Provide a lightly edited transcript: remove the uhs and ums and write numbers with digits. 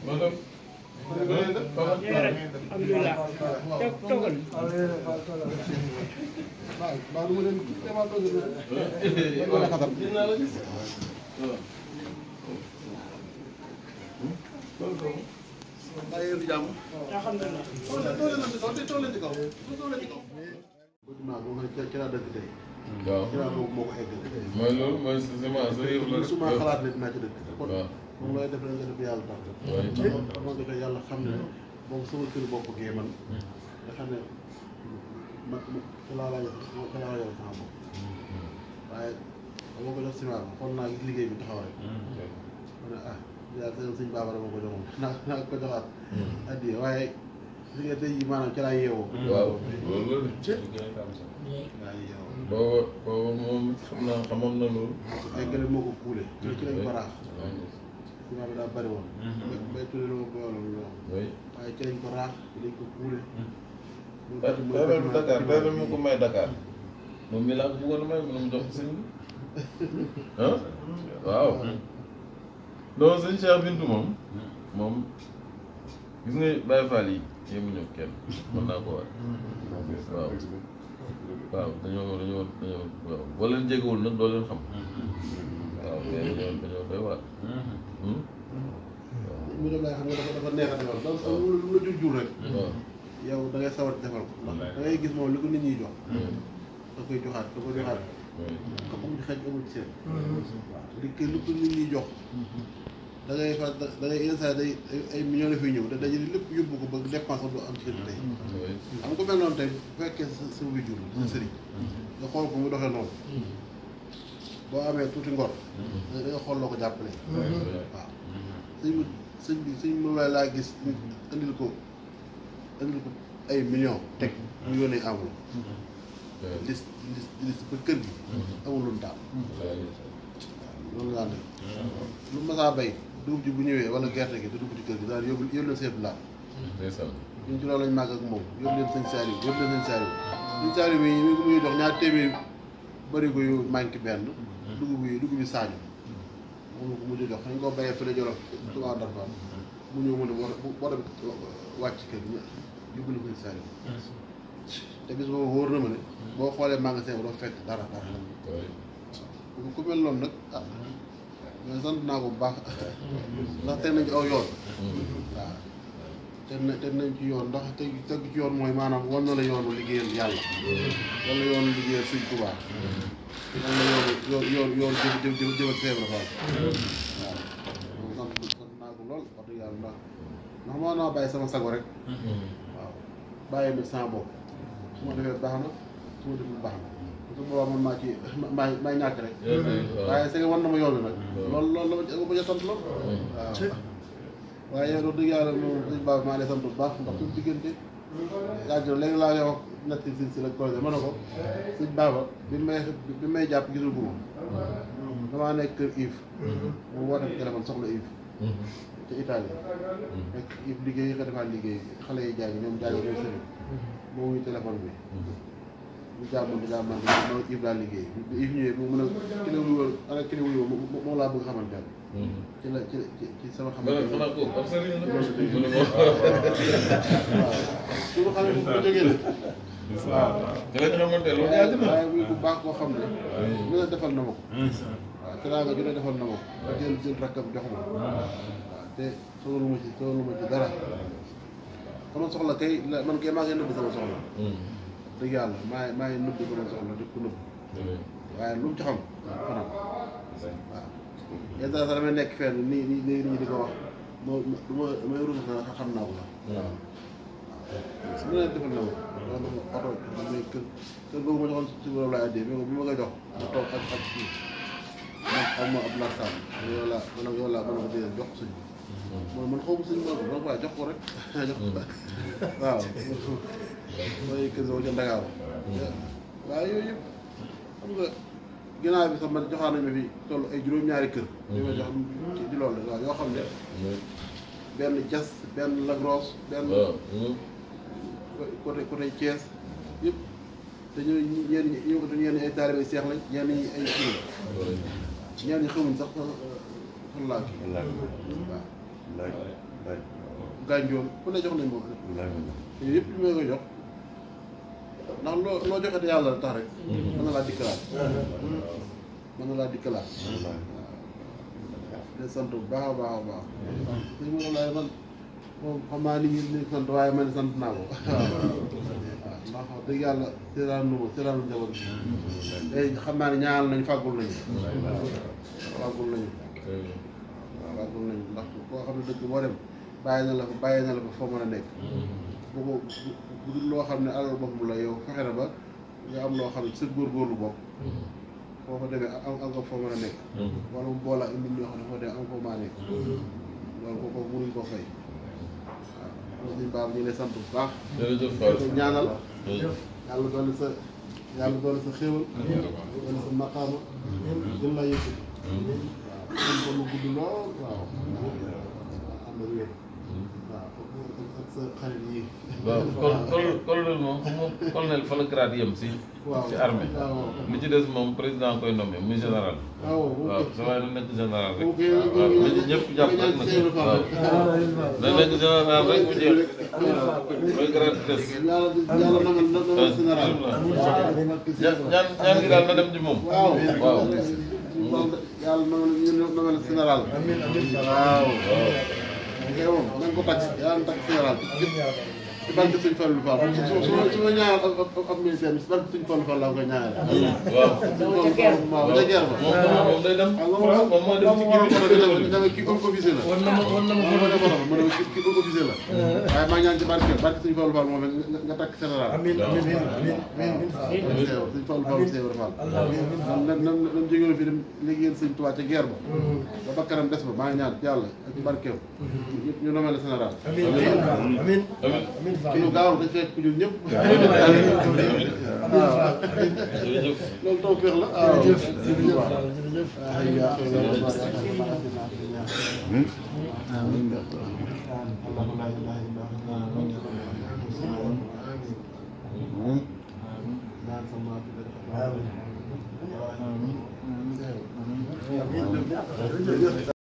madame. alhamdulilah. toogal. waaw mooy loolu mooy semence sa yëf la rek. su ma xalaat ne dinaa ci dëkk. kon moom looy def rek nga def yàlla tax. waaw man de yàlla xam ne moom sama kër bopp gee man nga xam ne ma ca laa yor sama bopp waaye dama ko jox ciment bi xool naa gis liggéey bi taxaw rek ma ne ah yaa sëñ Baaba dama ko joxoon naa ko joxaat addiye waaye li nga tey jii maanaam ca laa yeewoo. waaw loolu la de. booba moom xamoon na loolu. ay gële moo ko kuule. ci lañ ko raax. ciment bi daa bëri woon. bay tuddee la ma ko loolu. waaye ci lañ ko raax ci lañ ko kuule. Dakar mu ko may Dakar moom mi laa ko bëggoon a may mu jox ko sëñ bi ah waaw non sëñ Cheikh Bintou moom gis nga Baye Fall yi yemuñu kenn mën naa ko wax waaw waaw dañoo waaw boo leen jegewul nag doo leen xam waaw mais dañoo koy waar mu dem lay xam nga dafa neex a defal donc lu la jur rek yow da ngay sawar defal ko ndax da ngay gis moom li ko nit ñi jox da koy joxaat ka amul ci xaj amul ci seen waaw li ko nit ñi jox da ngay fa da ngay instant day ay millions la fiy ñëw da dajale lépp yóbbu ko ba dépense du am ci kër tey am ko mel noonu tey bu fekkee sa wujur sa sëriñ nga xool ko mu doxee noonu boo amee tuuti ngor da nga xool loo ko jàppale waaw sëñ moom laa gis andil ko ay millions teg mu yónnee amul lis ba kër gi amul lu mu taal loolu laa def lu masaa bay dugub ji bu ñëwee wala gerte gi du dugg ci kër gi daal yóbbu leen seen laat ñun ci loolu lañ màgg ak moom yóbbu leen sëñ Saliou yi mi ngi jox ñaar téeméer bëri ko yu manqué benn dugub yi saañu moom ko mujj jox dañ koo bayee fële Jolof Tuubaa Darfa mu ñëw mu ne boo dem wàcc kër gi yóbbu na ko sëñ Saliou te bis boobu wóor na ma ne boo xoolee magasin ba doo fekk dara ku mel noonu nag ah mais sant naa ko bu baax ndax teg nañ ci aw yoon waaw teg nañ ci yoon ndax teg ci yoon mooy maanaam wan na la yoonu liggéeyal yàlla wala yoonu liggéeyal Sëñ Tuubaa wala yoon jëf ak feebar faal waaw sant naa ko lool wax dëgg yàlla ndax moo naa bàyyi sama sago rek waaw bàyyi mi sama bopp su ma defee baax na su ma deful baax na su boobaa man maa ci maay ñàkk rek waaye c'est que war na ma yoon nag loolu la ma ca sant lool waaw waaye yow dëgg yàlla moom sëñ Ba maa lay sant bu baax ndax suñu diggante yàgg na léegi laa koy wax nett si la projet ma ne ko sëñ Baba bi may jàpp gisul bu ma damaa nekk kër Yves moom woote téléphone soxla Yves ca Italie nekk Yves liggéey nga defaat liggéey xale yi jàng ñoom jàng ñoom sëriñ moo wuyu téléphone bi bu jàmmal moom Yves daal liggéey bi Yves ñëwee mu mën a ki la wuyoon ana ki la wuyoon moom laa bëgg xamante ne ci sama xamante ne waaw su ma xamee bu jógee la waaw waaye muy bu baax koo xam ne lu ne defal na ma ko waaw teraanga ju ne defal na ma ko jël rakkam jox ma waaw te soxla ma ci dara sama soxla kay man kay maa ngi nëbb sama soxla dëgg yàlla maa ngi nëbb sama soxla di ko nëbb waaye lu mu ci xam fanam waaw yenn saa sax damay nekk fenn nii léegi nii di ko wax may ruus na xam naa ko la waaw su ma leen defal na ma jox na ma oto damay kër boobu ma joxoon si boobu laay addee mais bi ma koy jox ma toog ak kii man ma ab laasaan yow laa mën a ko dee jox ko sëñ bi man xaw ma sëñ bi donc waaye jox ko rek jox ko waaw mooy kër soo ca Ndakaaru waaw yooyu yëpp xam nga ginnaaw bi sax man joxaan nañ ma fi toll ay juróom-ñaari kër ñu ma jox ci loolu la waaw yoo xam ne benn Diass benn Lagros benn côté Thiès yëpp dañoo ñenn ay taalibe seex lañ ñenn ñi ay kii ñenn ñi xamuñ sax fan laa kii waaw gànjool ku ne jox nañ moom yooyu yëpp li may koy jox ndax loo joxe te yàlla tax rek mën na laa dikkalaat mën na laa dikkalaat waaw de sant bu baax a baax a baax suñu moom laay man moom xam naa ni ñu sant waaye man sant naa ko waaw ndax wax dëgg yàlla seeraanu njaboot bi xam naa ne ñaanal nañu fàggul nañu fàggul nañu ndax koo xam ne dëkk boo dem bàyyi na la fa foo mën a nekk bu dul loo xam ne alal boppam la yow fexe na ba nga am loo xam ne sa góorgóorlu bopp foo fa demee am nga foo mën a nekk wala mu boole ak nit ñoo xam ne foo demee am foo maa nekk loolu kooku mënuñ ko fay waaw suñu baab ñu lay sant bu baax ñaanal yàlla doole sa xéewal doole sa maqaama gën laa yëkkati waaw ko lu gudd lool waaw am na wér waaw ak sa xarit yi waaw colonel moom xam nga colonel fa la grade yem si armée li ci des moom président koy nommé muy général waaw sa waaye na nekk général rek waaw ñëpp jàpp rek nag waaw na nekk général rek mu jeex mooy grade des yàlla na général ñaan gi daal na dem ci moom waaw yàlla na mel général waaw ok moom nañ ko takk yàlla na takk général ci barke Sëñ Fallou Fall su ma ñaanal ab ministère bi ci barke Sëñ Fallou Fall laa koy ñaanal waaw waaw ca guerre ba moom day dem moom moo dem ci kii officier la ma ne kii officier la waaye maa ñaan ci barke Sëñ Fallou Fall moom nga takk général amiin Sëñ Fallou Fall Sèye Fall nam jógewoon fii dem liggéeyal Sëñ Tuubaa ca guerre ba bakkanam des ba maa ngi ñaan yàlla ak ci barkeem ñu nomee la général kii lu gaaw dañ fekk ñun ñëpp. loolu tawfeex la.